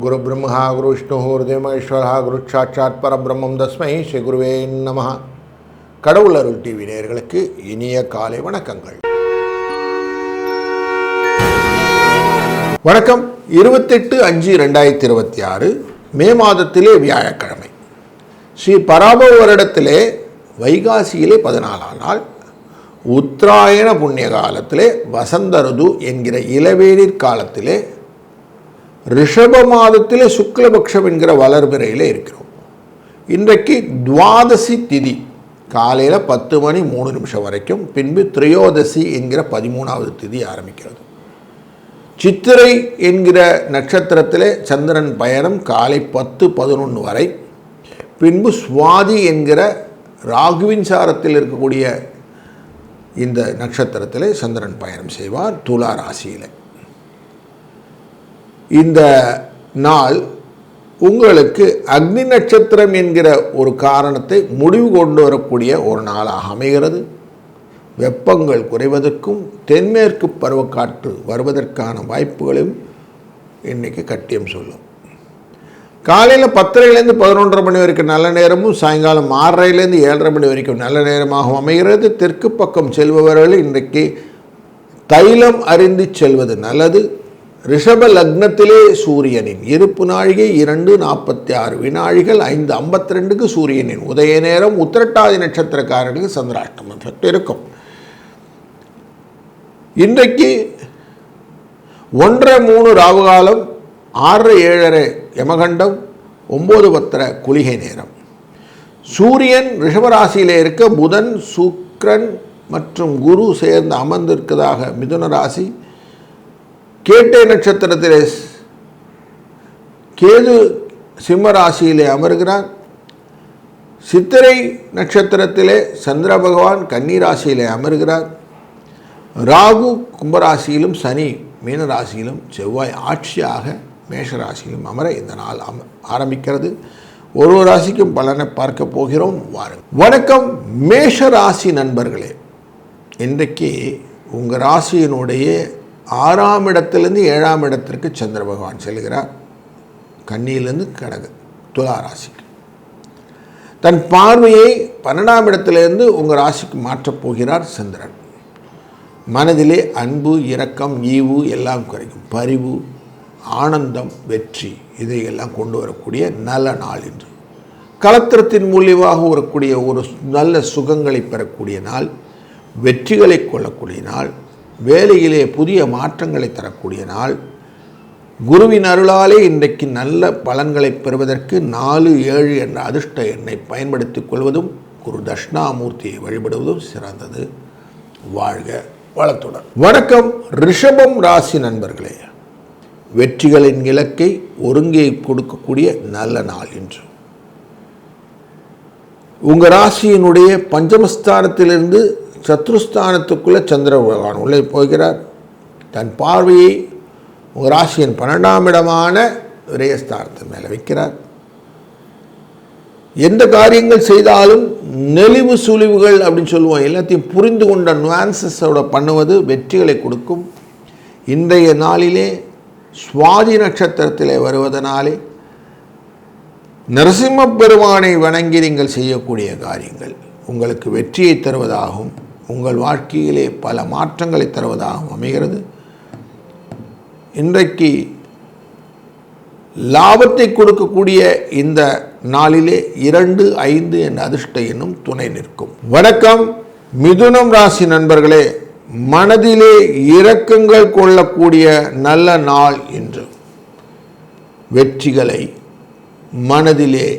गुरु ब्रह्मा गुरु विष्णु गुरुदेव महेश्वर गुरु साक्षात् परब्रह्मं तस्मै ஸ்ரீ குருவே நமஹ. கடவுள் அருள் டிவி நேயர்களுக்கு இனிய காலை வணக்கங்கள். வணக்கம். 28/5/2026 மே மாதத்திலே வியாழக்கிழமை. ஸ்ரீ பராபவ வருடத்திலே வைகாசியிலே 14ஆம் நாள், உத்தராயண புண்ணிய காலத்திலே வசந்த ருது என்கிற இளவேனிற் காலத்திலே ரிஷப மாதத்திலே சுக்லபக்ஷம் என்கிற வளர்பிறையில் இருக்கிறோம். இன்றைக்கு துவாதசி திதி காலையில் 10:03 வரைக்கும், பின்பு திரையோதசி என்கிற 13வது திதி ஆரம்பிக்கிறது. சித்திரை என்கிற நட்சத்திரத்திலே சந்திரன் பயணம் காலை 10:11 வரை, பின்பு சுவாதி என்கிற ராகுவின் சாரத்தில் இருக்கக்கூடிய இந்த நட்சத்திரத்திலே சந்திரன் பயணம் செய்வார் துலா ராசியில். இந்த நாள் உங்களுக்கு அக்னி நட்சத்திரம் என்கிற ஒரு காரணத்தை முடிவு கொண்டு வரக்கூடிய ஒரு நாளாக அமைகிறது. வெப்பங்கள் குறைவதற்கும் தென்மேற்கு பருவக்காற்று வருவதற்கான வாய்ப்புகளையும் இன்றைக்கி கட்டியம் சொல்லும். காலையில் 10:30 11:30 மணி வரைக்கும் நல்ல நேரமும், சாயங்காலம் 6:30 7:30 மணி வரைக்கும் நல்ல நேரமாகவும் அமைகிறது. தெற்கு பக்கம் செல்பவர்கள் இன்றைக்கு தைலம் அருந்தி செல்வது நல்லது. ரிஷப லக்னத்திலே சூரியனின் இருப்பு நாழிகை 2:46 வினாழிகள் 5:52 சூரியனின் உதய நேரம். உத்திரட்டாதி நட்சத்திரக்காரர்களுக்கு சந்திராஷ்டமம் சற்று இருக்கும். இன்றைக்கு 1:03 ராவுகாலம், 6:07 யமகண்டம், 9:10 குளிகை நேரம். சூரியன் ரிஷபராசியிலே இருக்க புதன் சுக்கிரன் மற்றும் குரு சேர்ந்து அமர்ந்திருக்கிறதாக மிதுன ராசி. கேட்டை நட்சத்திரத்திலே கேது சிம்ம ராசியிலே அமர்கிறார். சித்திரை நட்சத்திரத்திலே சந்திர பகவான் கன்னி ராசியிலே அமர்கிறார். ராகு கும்பராசியிலும், சனி மீன ராசியிலும், செவ்வாய் ஆட்சியாக மேஷ ராசியிலும் அமர இந்த நாள் ஆரம்பிக்கிறது. ஒரு ராசிக்கும் பலனை பார்க்க போகிறோம். வாருங்கள். வணக்கம் மேஷ ராசி நண்பர்களே. இன்றைக்கு உங்கள் ராசியினுடைய 6ஆம் இடத்திலிருந்து 7ஆம் இடத்திற்கு சந்திர பகவான் செல்கிறார். கன்னியிலிருந்து கடக துலா ராசிக்கு தன் பார்வையை 12ஆம் இடத்திலிருந்து உங்கள் ராசிக்கு மாற்றப் போகிறார் சந்திரன். மனதிலே அன்பு, இரக்கம், ஈவு எல்லாம் குறைக்கும். பரிவு, ஆனந்தம், வெற்றி இதையெல்லாம் கொண்டு வரக்கூடிய நல்ல நாள் என்று. கலத்திரத்தின் மூலியமாக வரக்கூடிய ஒரு நல்ல சுகங்களை பெறக்கூடிய நாள், வெற்றிகளை கொள்ளக்கூடிய நாள், வேலையிலே புதிய மாற்றங்களை தரக்கூடிய நாள். குருவின் அருளாலே இன்றைக்கு நல்ல பலன்களை பெறுவதற்கு 4, 7 என்ற அதிர்ஷ்ட எண்ணை பயன்படுத்திக் கொள்வதும், குரு தட்சிணாமூர்த்தியை வழிபடுவதும் சிறந்தது. வாழ்க வளத்துடன். வணக்கம் ரிஷபம் ராசி நண்பர்களே. வெற்றிகளின் இலக்கை ஒருங்கே கொடுக்கக்கூடிய நல்ல நாள் என்று. உங்கள் ராசியினுடைய பஞ்சமஸ்தானத்திலிருந்து சத்ருஸ்தானத்துக்குள்ளே சந்திர பகவான் உள்ளே போகிறார். தன் பார்வையை உங்கள் ராசியின் 12ஆம் இடமான விரயஸ்தானத்தின் மேலே வைக்கிறார். எந்த காரியங்கள் செய்தாலும் நெளிவு சுழிவுகள் அப்படின்னு சொல்லுவோம், எல்லாத்தையும் புரிந்து கொண்ட நுவான்சஸோட பண்ணுவது வெற்றிகளை கொடுக்கும். இன்றைய நாளிலே சுவாதி நட்சத்திரத்திலே வருவதனாலே நரசிம்ம பெருமானை வணங்கி நீங்கள் செய்யக்கூடிய காரியங்கள் உங்களுக்கு வெற்றியை தருவதாகவும், உங்கள் வாழ்க்கையிலே பல மாற்றங்களை தருவதாகவும் அமைகிறது. இன்றைக்கு லாபத்தை கொடுக்கக்கூடிய இந்த நாளிலே 2, 5 என்ற அதிர்ஷ்ட எண்ணும் துணை நிற்கும். வணக்கம் மிதுனம் ராசி நண்பர்களே. மனதிலே இரக்கங்கள் கொள்ளக்கூடிய நல்ல நாள் என்று. வெற்றிகளை மனதிலே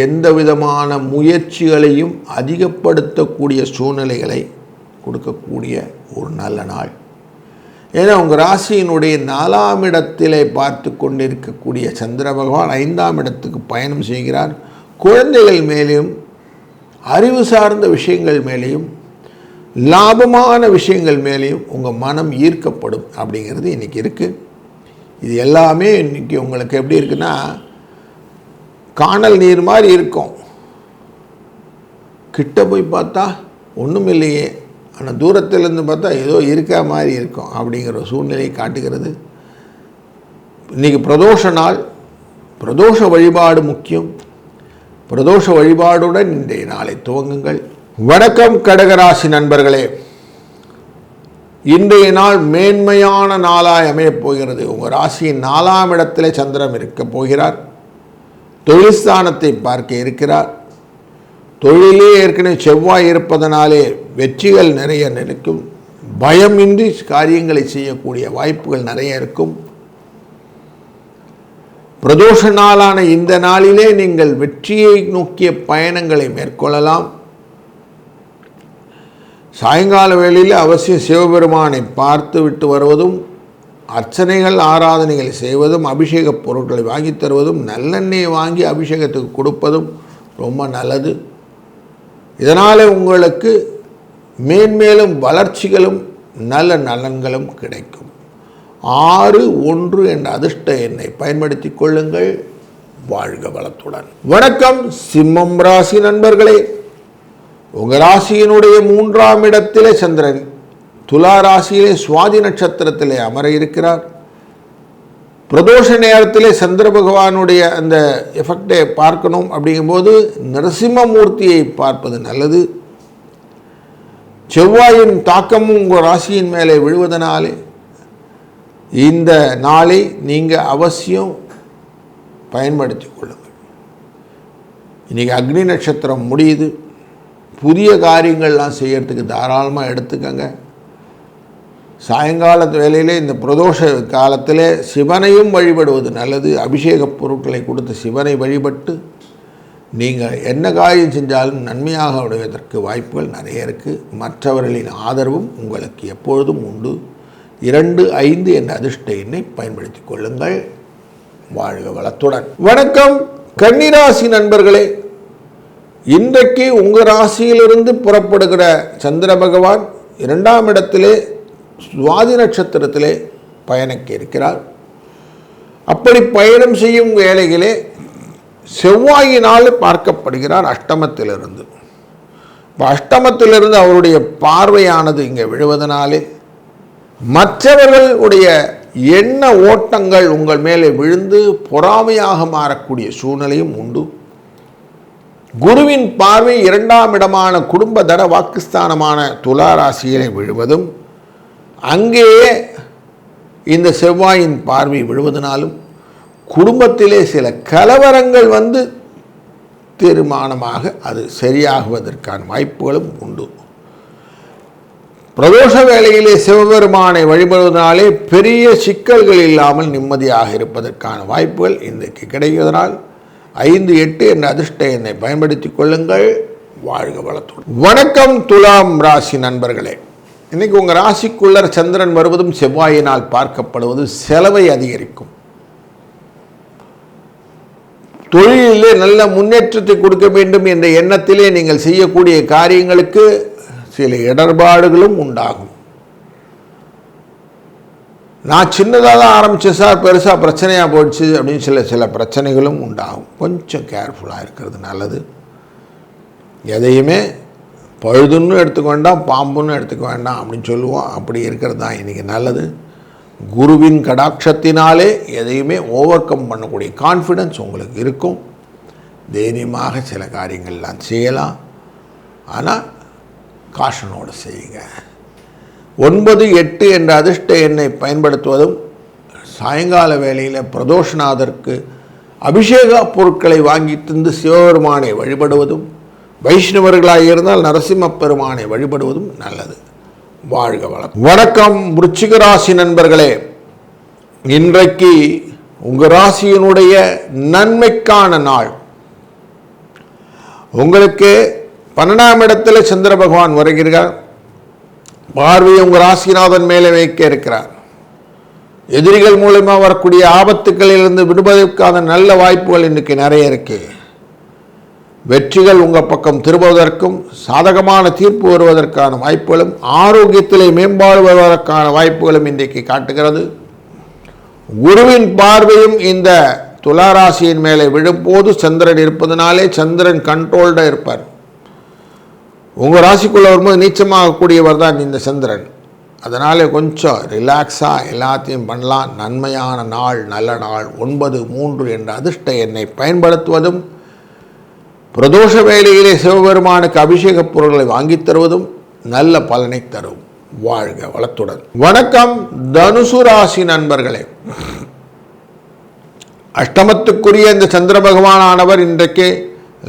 எந்த விதமான முயற்சிகளையும் அதிகப்படுத்தக்கூடிய சூழ்நிலைகளை கொடுக்கக்கூடிய ஒரு நல்ல நாள். ஏன்னா உங்கள் ராசியினுடைய 4ஆம் இடத்திலே பார்த்து கொண்டிருக்கக்கூடிய சந்திர பகவான் 5ஆம் இடத்துக்கு பயணம் செய்கிறார். குழந்தைகள் மேலேயும், அறிவு சார்ந்த விஷயங்கள் மேலேயும், லாபமான விஷயங்கள் மேலேயும் உங்கள் மனம் ஈர்க்கப்படும் அப்படிங்கிறது இன்றைக்கி இருக்குது. இது எல்லாமே இன்றைக்கி உங்களுக்கு எப்படி இருக்குன்னா, காணல் நீர் மாதிரி இருக்கும். கிட்ட போய் பார்த்தா ஒன்றும் இல்லையே, ஆனால் தூரத்திலேருந்து பார்த்தா ஏதோ இருக்கா மாதிரி இருக்கும் அப்படிங்கிற சூழ்நிலையை காட்டுகிறது. இன்றைக்கி பிரதோஷ நாள், பிரதோஷ வழிபாடு முக்கியம். பிரதோஷ வழிபாடுடன் இன்றைய நாளை துவங்குங்கள். வணக்கம் கடகராசி நண்பர்களே, இன்றைய நாள் மேன்மையான நாளாய் அமையப் போகிறது. உங்கள் ராசியின் 4ஆம் இடத்திலே சந்திரன் இருக்கப் போகிறார். தொழில் ஸ்தானத்தை பார்க்க இருக்கிறார். தொழிலே ஏற்கனவே செவ்வாய் இருப்பதனாலே வெற்றிகள் நிறைய நிற்கும். பயமின்றி காரியங்களை செய்யக்கூடிய வாய்ப்புகள் நிறைய இருக்கும். பிரதோஷ நாளான இந்த நாளிலே நீங்கள் வெற்றியை நோக்கிய பயணங்களை மேற்கொள்ளலாம். சாயங்கால வேளையில் அவசியம் சிவபெருமானை பார்த்து விட்டு வருவதும், அர்ச்சனைகள் ஆராதனைகளை செய்வதும், அபிஷேக பொருட்களை வாங்கி தருவதும், நல்லெண்ணெயை வாங்கி அபிஷேகத்துக்கு கொடுப்பதும் ரொம்ப நல்லது. இதனால் உங்களுக்கு மேன்மேலும் வளர்ச்சிகளும் நல்ல நலன்களும் கிடைக்கும். 6-1 என்ற அதிர்ஷ்ட எண்ணை பயன்படுத்தி கொள்ளுங்கள். வாழ்க வளத்துடன். வணக்கம் சிம்மம் ராசி நண்பர்களே, உங்கள் ராசியினுடைய 3ஆம் இடத்திலே சந்திரன் துலா ராசியிலே சுவாதி நட்சத்திரத்திலே அமர இருக்கிறார். பிரதோஷ நேரத்திலே சந்திர பகவானுடைய அந்த எஃபெக்டை பார்க்கணும். அப்படிங்கும்போது நரசிம்மமூர்த்தியை பார்ப்பது நல்லது. செவ்வாயின் தாக்கமும் உங்கள் ராசியின் மேலே விழுவதனாலே இந்த நாளை நீங்கள் அவசியம் பயன்படுத்தி கொள்ளுங்கள். இன்றைக்கி அக்னி நட்சத்திரம் முடியுது. புதிய காரியங்கள்லாம் செய்யறதுக்கு தாராளமாக எடுத்துக்கங்க. சாயங்கால வேளையிலே இந்த பிரதோஷ காலத்தில் சிவனையும் வழிபடுவது நல்லது. அபிஷேக பொருட்களை கொடுத்து சிவனை வழிபட்டு நீங்கள் என்ன காரியம் செஞ்சாலும் நன்மையாக விடுவதற்கு வாய்ப்புகள் நிறைய இருக்குது. மற்றவர்களின் ஆதரவும் உங்களுக்கு எப்பொழுதும் உண்டு. 2-5 என்ற அதிர்ஷ்ட எண்ணை பயன்படுத்தி கொள்ளுங்கள். வாழ்க வளத்துடன். வணக்கம் கன்னிராசி நண்பர்களே, இன்றைக்கு உங்கள் ராசியிலிருந்து புறப்படுகிற சந்திர பகவான் 2ஆம் இடத்திலே சுவாதி நட்சத்திரத்திலே பயணிக்க இருக்கிறார். அப்படி பயணம் செய்யும் வேளையிலே செவ்வாயினால் பார்க்கப்படுகிறார் அஷ்டமத்திலிருந்து. அஷ்டமத்திலிருந்து அவருடைய பார்வையானது இங்கே விழுவதனாலே மற்றவர்களுடைய எண்ண ஓட்டங்கள் உங்கள் மேலே விழுந்து பொறாமையாக மாறக்கூடிய சூழ்நிலையும் உண்டு. குருவின் பார்வை 2ஆம் இடமான குடும்ப தன வாக்குஸ்தானமான துலா ராசியிலே விழுவதும், அங்கேயே இந்த செவ்வாயின் பார்வை விழுவதனாலும் குடும்பத்திலே சில கலவரங்கள் வந்து தீர்மானமாக அது சரியாகுவதற்கான வாய்ப்புகளும் உண்டு. பிரதோஷ வேளையிலே சிவபெருமானை வழிபடுவதனாலே பெரிய சிக்கல்கள் இல்லாமல் நிம்மதியாக இருப்பதற்கான வாய்ப்புகள் இன்றைக்கு கிடைப்பதனால் 5-8 என்ற அதிர்ஷ்ட எண்ணை பயன்படுத்தி கொள்ளுங்கள். வாழ்க வளத்துடன். வணக்கம் துலாம் ராசி நண்பர்களே, இன்னைக்கு உங்கள் ராசிக்குள்ளர் சந்திரன் வருவதும் செவ்வாயினால் பார்க்கப்படுவது செலவை அதிகரிக்கும். தொழிலிலே நல்ல முன்னேற்றத்தை கொடுக்க வேண்டும் என்ற எண்ணத்திலே நீங்கள் செய்யக்கூடிய காரியங்களுக்கு சில இடர்பாடுகளும் உண்டாகும். நான் சின்னதாக தான் ஆரம்பித்தேன் சார், பெருசாக பிரச்சனையாக போயிடுச்சு அப்படின்னு சில பிரச்சனைகளும் உண்டாகும். கொஞ்சம் கேர்ஃபுல்லாக இருக்கிறது நல்லது. எதையுமே பழுதுன்னு எடுத்துக்க வேண்டாம், பாம்புன்னு எடுத்துக்க வேண்டாம் அப்படின்னு சொல்லுவோம். அப்படி இருக்கிறது தான் இன்றைக்கி நல்லது. குருவின் கடாட்சத்தினாலே எதையுமே ஓவர் கம் பண்ணக்கூடிய கான்ஃபிடென்ஸ் உங்களுக்கு இருக்கும். தைரியமாக சில காரியங்கள்லாம் செய்யலாம். ஆனால் காஷனோடு செய்யுங்க. 9-8 என்ற அதிர்ஷ்ட எண்ணை பயன்படுத்துவதும், சாயங்கால வேளையில் பிரதோஷநாதருக்கு அபிஷேக பொருட்களை வாங்கி தந்து சிவபெருமானை வழிபடுவதும், வைஷ்ணவர்களாக இருந்தால் நரசிம்ம பெருமானை வழிபடுவதும் நல்லது. வாழ்க வளம். வணக்கம் விருச்சிக ராசி நண்பர்களே, இன்றைக்கு உங்கள் ராசியினுடைய நன்மைக்கான நாள். உங்களுக்கு 12ஆம் இடத்துல சந்திர பகவான் வருகிறார். பார்வையை உங்கள் ராசிநாதன் மேலே வைக்க இருக்கிறார். எதிரிகள் மூலமாக வரக்கூடிய ஆபத்துக்களிலிருந்து விடுவதற்கான நல்ல வாய்ப்புகள் இன்றைக்கு நிறைய இருக்கு. வெற்றிகள் உங்கள் பக்கம் திரும்புவதற்கும் சாதகமான தீர்ப்பு வருவதற்கான வாய்ப்புகளும், ஆரோக்கியத்திலே மேம்பாடு வருவதற்கான வாய்ப்புகளும் இன்றைக்கு காட்டுகிறது. குருவின் பார்வையும் இந்த துளாராசியின் மேலே விழும்போது சந்திரன் இருப்பதனாலே சந்திரன் கண்ட்ரோல்டாக இருப்பார். உங்கள் ராசிக்குள்ளே வரும்போது நீச்சமாகக்கூடியவர் தான் இந்த சந்திரன். அதனால் கொஞ்சம் ரிலாக்ஸாக எல்லாத்தையும் பண்ணலாம். நன்மையான நாள், நல்ல நாள். 9-3 என்ற அதிர்ஷ்ட எண்ணை பயன்படுத்துவதும், பிரதோஷ வேளையிலே சிவபெருமானுக்கு அபிஷேக பொருட்களை வாங்கித் தருவதும் நல்ல பலனை தரும். வாழ்க வளத்துடன். வணக்கம் தனுசு ராசி நண்பர்களே. அஷ்டமத்துக்குரிய இந்த சந்திர பகவானானவர் இன்றைக்கு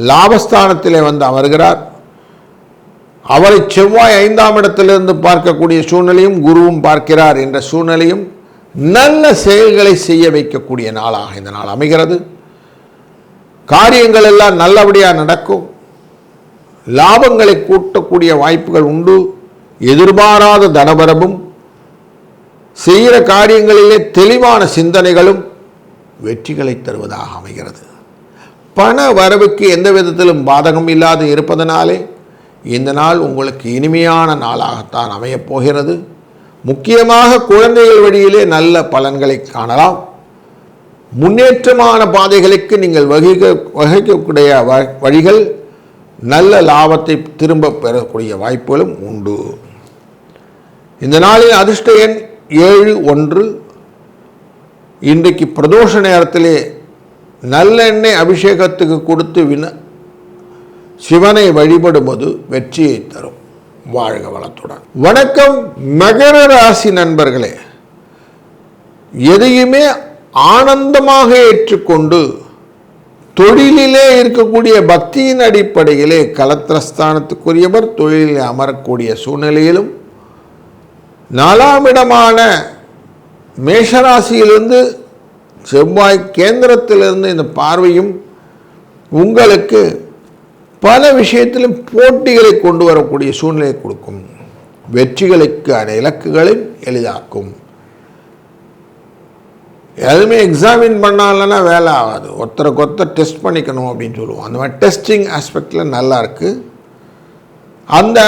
லாபஸ்தானத்திலே வந்து அமர்கிறார். அவரை செவ்வாய் 5ஆம் இடத்திலிருந்து பார்க்கக்கூடிய சூழ்நிலையும், குருவும் பார்க்கிறார் என்ற சூழ்நிலையும் நல்ல செயல்களை செய்ய வைக்கக்கூடிய நாளாக இந்த நாள் அமைகிறது. காரியங்கள் எல்லாம் நல்லபடியாக நடக்கும். லாபங்களை கூட்டக்கூடிய வாய்ப்புகள் உண்டு. எதிர்பாராத தனபரமும், செய்கிற காரியங்களிலே தெளிவான சிந்தனைகளும் வெற்றிகளை தருவதாக அமைகிறது. பண வரவுக்கு எந்த விதத்திலும் பாதகம் இல்லாது இருப்பதனாலே இந்த நாள் உங்களுக்கு இனிமையான நாளாகத்தான் அமையப் போகிறது. முக்கியமாக குழந்தைகள் வழியிலே நல்ல பலன்களை காணலாம். முன்னேற்றமான பாதைகளுக்கு நீங்கள் வகிக்கக்கூடிய வழிகள் நல்ல லாபத்தை திரும்ப பெறக்கூடிய வாய்ப்புகளும் உண்டு. இந்த நாளின் அதிர்ஷ்ட எண் 7-1. இன்றைக்கு பிரதோஷ நேரத்திலே நல்லெண்ணெய் அபிஷேகத்துக்கு கொடுத்து சிவனை வழிபடுவது வெற்றியை தரும். வாழ்க வளத்துடன். வணக்கம் மகர ராசி நண்பர்களே. எதையுமே ஆனந்தமாக ஏற்றுக்கொண்டு தொழிலிலே இருக்கக்கூடிய பக்தியின் அடிப்படையிலே கலத்திரஸ்தானத்துக்குரியவர் தொழிலில் அமரக்கூடிய சூழ்நிலையிலும், 4ஆம் இடமான மேஷராசியிலிருந்து செவ்வாய் கேந்திரத்திலிருந்து இந்த பார்வையும் உங்களுக்கு பல விஷயத்திலும் போட்டிகளை கொண்டு வரக்கூடிய சூழ்நிலையை கொடுக்கும். வெற்றிகளுக்கான இலக்குகளை எளிதாக்கும். எதுவுமே எக்ஸாமின் பண்ணாலன்னா வேலை ஆகாது. ஒருத்தருக்கு டெஸ்ட் பண்ணிக்கணும் அப்படின்னு சொல்லுவோம். அந்த மாதிரி டெஸ்டிங் ஆஸ்பெக்டில் நல்லா இருக்குது. அந்த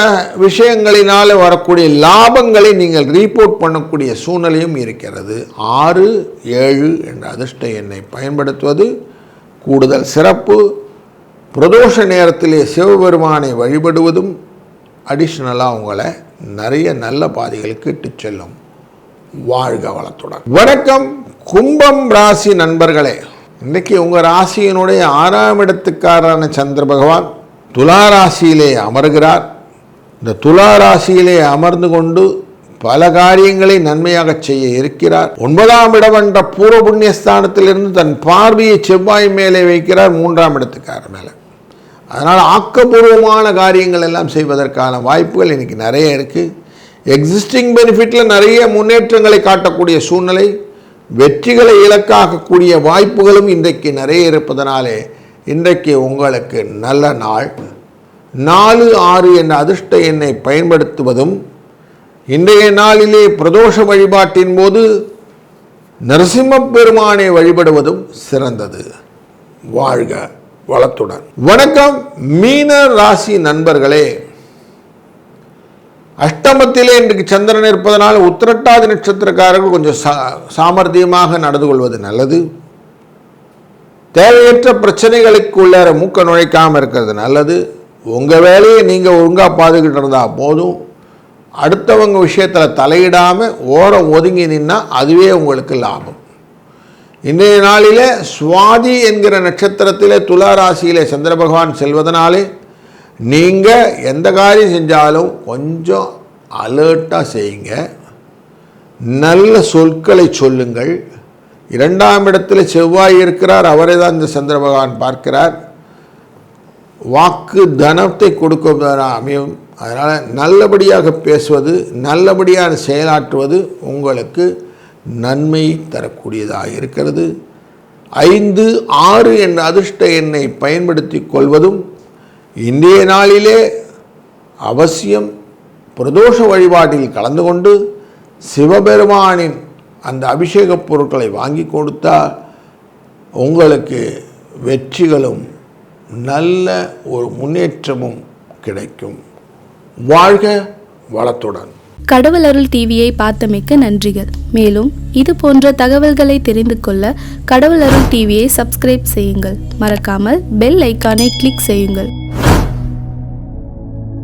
விஷயங்களினால் வரக்கூடிய லாபங்களை நீங்கள் ரீபோர்ட் பண்ணக்கூடிய சூழ்நிலையும் இருக்கிறது. 6-7 என்ற அதிர்ஷ்ட எண்ணை பயன்படுத்துவது கூடுதல் சிறப்பு. பிரதோஷ நேரத்திலே சிவபெருமானை வழிபடுவதும் அடிஷ்னலாக உங்களை நிறைய நல்ல பாதைகளுக்கு இட்டு செல்லும். வாழ்க வளத்துடன். வணக்கம் கும்பம் ராசி நண்பர்களே. இன்றைக்கி உங்கள் ராசியினுடைய 6ஆம் இடத்துக்காரரான சந்திர பகவான் துலா ராசியிலே அமர்கிறார். இந்த துலா ராசியிலே அமர்ந்து கொண்டு பல காரியங்களை நன்மையாக செய்ய இருக்கிறார். 9ஆம் இடம் என்ற பூர்வ புண்ணியஸ்தானத்திலிருந்து தன் பார்வையை செவ்வாய் மேலே வைக்கிறார், 3ஆம் இடத்துக்காரர் மேலே. அதனால் ஆக்கப்பூர்வமான காரியங்கள் எல்லாம் செய்வதற்கான வாய்ப்புகள் இன்றைக்கி நிறைய இருக்குது. எக்ஸிஸ்டிங் பெனிஃபிட்டில் நிறைய முன்னேற்றங்களை காட்டக்கூடிய சூழ்நிலை, வெற்றிகளை இலக்காக்கக்கூடிய வாய்ப்புகளும் இன்றைக்கு நிறைய இருப்பதனாலே இன்றைக்கு உங்களுக்கு நல்ல நாள். 4-6 என்ற அதிர்ஷ்ட எண்ணை பயன்படுத்துவதும், இன்றைய நாளிலே பிரதோஷ வழிபாட்டின் போது நரசிம்ம பெருமானை வழிபடுவதும் சிறந்தது. வாழ்க வளத்துடன். வணக்கம் மீன ராசி நண்பர்களே. அஷ்டமத்திலே இன்றைக்கு சந்திரன் இருப்பதனால் உத்திரட்டாதி நட்சத்திரக்காரர்கள் கொஞ்சம் சாமர்த்தியமாக நடந்து கொள்வது நல்லது. தேவையற்ற பிரச்சனைகளுக்கு உள்ளார மூக்க நுழைக்காமல் இருக்கிறது நல்லது. உங்கள் வேலையை நீங்கள் ஒழுங்காக பார்த்துக்கிட்டு இருந்தால் போதும். அடுத்தவங்க விஷயத்தில் தலையிடாமல் ஓரம் ஒதுங்கி நின்னால் அதுவே உங்களுக்கு லாபம். இன்றைய நாளிலே சுவாதி என்கிற நட்சத்திரத்திலே துலா ராசியிலே சந்திர பகவான் செல்வதனாலே நீங்கள் எந்த காரியம் செஞ்சாலும் கொஞ்சம் அலர்ட்டாக செய்யுங்க. நல்ல சொற்களை சொல்லுங்கள். 2ஆம் இடத்தில் செவ்வாய் இருக்கிறார், அவரை தான் இந்த சந்திர பகவான் பார்க்கிறார். வாக்கு தனத்தை கொடுக்க அமையும். அதனால் நல்லபடியாக பேசுவது, நல்லபடியாக செயலாற்றுவது உங்களுக்கு நன்மை தரக்கூடியதாக இருக்கிறது. 5-6 என்ற அதிர்ஷ்ட எண்ணை பயன்படுத்தி கொள்வதும் இன்றைய நாளிலே அவசியம் பிரதோஷ வழிபாட்டில் கலந்து கொண்டு சிவபெருமானின் அந்த அபிஷேக பொருட்களை வாங்கி கொடுத்தால் உங்களுக்கு வெற்றிகளும் நல்ல ஒரு முன்னேற்றமும் கிடைக்கும். வாழ்க வளத்துடன். கடவுள் அருள் டிவியை பார்த்தமைக்கு நன்றிகள். மேலும் இது போன்ற தகவல்களை தெரிந்து கொள்ள கடவுள் அருள் டிவியை சப்ஸ்கிரைப் செய்யுங்கள். மறக்காமல் பெல் ஐக்கானை கிளிக் செய்யுங்கள்.